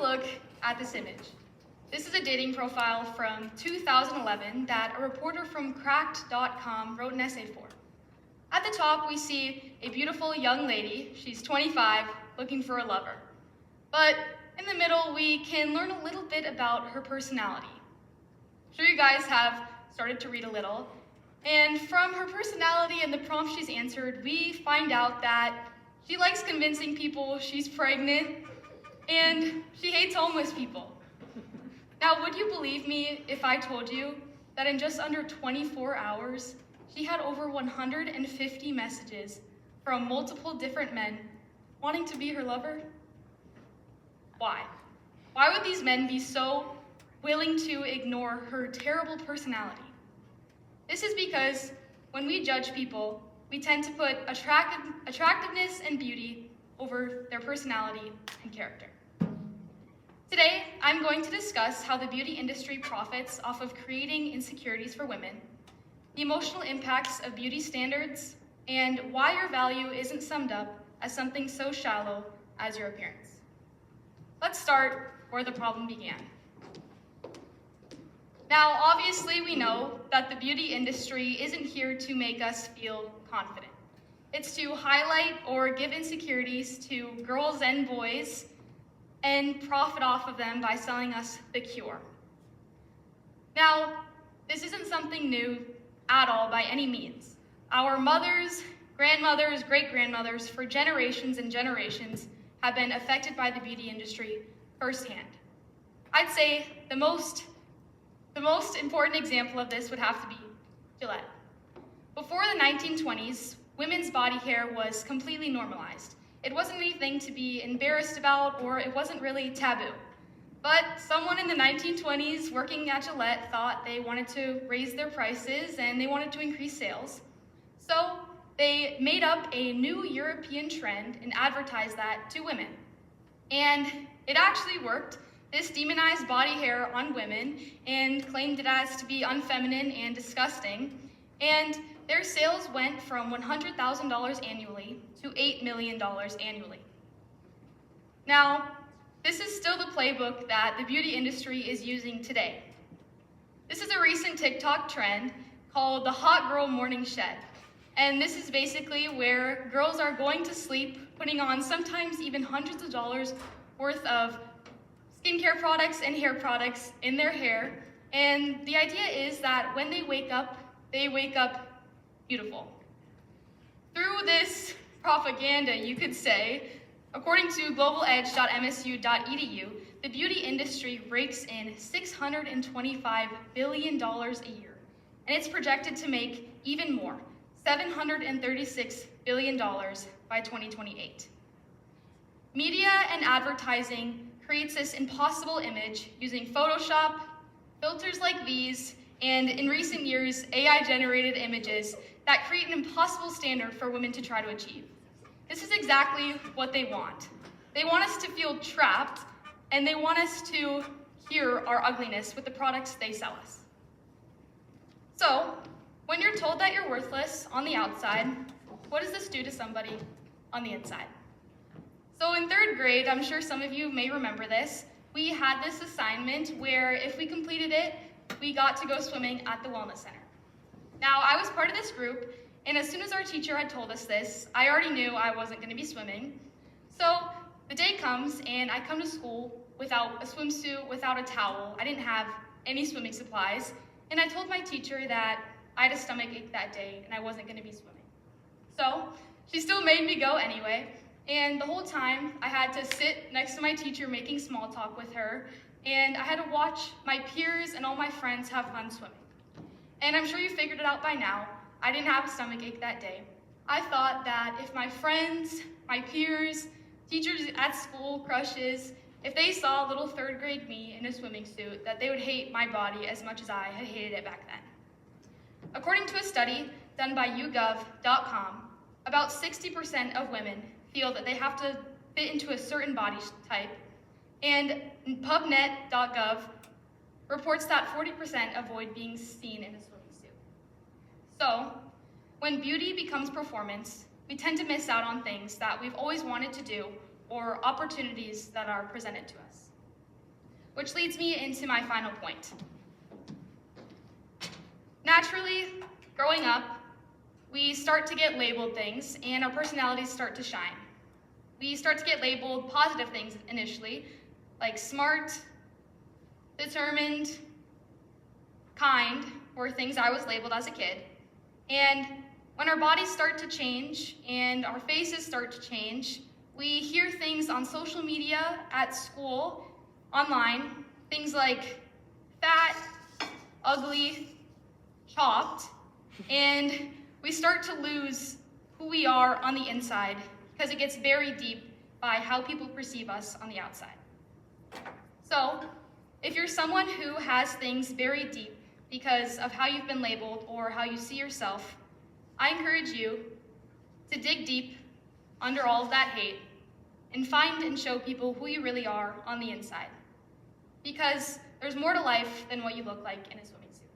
look at this image. This is a dating profile from 2011 that a reporter from Cracked.com wrote an essay for. At the top, we see a beautiful young lady, she's 25, looking for a lover. But in the middle, we can learn a little bit about her personality. I'm sure you guys have started to read a little, and from her personality and the prompts she's answered, we find out that she likes convincing people she's pregnant, and she hates homeless people. Now, would you believe me if I told you that in just under 24 hours, she had over 150 messages from multiple different men wanting to be her lover? Why? Why would these men be so willing to ignore her terrible personality? This is because when we judge people, we tend to put attractiveness and beauty over their personality and character. Today, I'm going to discuss how the beauty industry profits off of creating insecurities for women, the emotional impacts of beauty standards, and why your value isn't summed up as something so shallow as your appearance. Let's start where the problem began. Now, obviously, we know that the beauty industry isn't here to make us feel confident. It's to highlight or give insecurities to girls and boys and profit off of them by selling us the cure. Now, this isn't something new at all by any means. Our mothers, grandmothers, great-grandmothers for generations and generations have been affected by the beauty industry firsthand. I'd say the most important example of this would have to be Gillette. Before the 1920s, women's body hair was completely normalized. It wasn't anything to be embarrassed about, or it wasn't really taboo. But someone in the 1920s working at Gillette thought they wanted to raise their prices and they wanted to increase sales. So they made up a new European trend and advertised that to women. And it actually worked. This demonized body hair on women and claimed it as to be unfeminine and disgusting. And their sales went from $100,000 annually to $8 million annually. Now, this is still the playbook that the beauty industry is using today. This is a recent TikTok trend called the Hot Girl Morning Shed. And this is basically where girls are going to sleep, putting on sometimes even hundreds of dollars worth of skincare products and hair products in their hair. And the idea is that when they wake up beautiful. Through this propaganda, you could say, according to globaledge.msu.edu, the beauty industry rakes in $625 billion a year, and it's projected to make even more, $736 billion by 2028. Media and advertising creates this impossible image using Photoshop, filters like these, and in recent years, AI-generated images that create an impossible standard for women to try to achieve. This is exactly what they want. They want us to feel trapped, and they want us to hear our ugliness with the products they sell us. So, when you're told that you're worthless on the outside, what does this do to somebody on the inside? So in 3rd grade, I'm sure some of you may remember this, we had this assignment where if we completed it, we got to go swimming at the Wellness Center. Now, I was part of this group, and as soon as our teacher had told us this, I already knew I wasn't going to be swimming. So the day comes, and I come to school without a swimsuit, without a towel. I didn't have any swimming supplies, and I told my teacher that I had a stomach ache that day, and I wasn't going to be swimming. So she still made me go anyway, and the whole time I had to sit next to my teacher making small talk with her, and I had to watch my peers and all my friends have fun swimming. And I'm sure you figured it out by now, I didn't have a stomach ache that day. I thought that if my friends, my peers, teachers at school, crushes, if they saw little 3rd grade me in a swimming suit, that they would hate my body as much as I had hated it back then. According to a study done by YouGov.com, about 60% of women feel that they have to fit into a certain body type, and PubMed.gov reports that 40% avoid being seen in a swimming suit. So, when beauty becomes performance, we tend to miss out on things that we've always wanted to do or opportunities that are presented to us. which leads me into my final point. Naturally, growing up, we start to get labeled things and our personalities start to shine. We start to get labeled positive things initially, like smart, determined, kind, were things I was labeled as a kid. And when our bodies start to change and our faces start to change, we hear things on social media, at school, online, things like fat, ugly, chopped, and we start to lose who we are on the inside because it gets very deep by how people perceive us on the outside. So, if you're someone who has things very deep because of how you've been labeled or how you see yourself, I encourage you to dig deep under all of that hate and find and show people who you really are on the inside. Because there's more to life than what you look like in a swimming suit.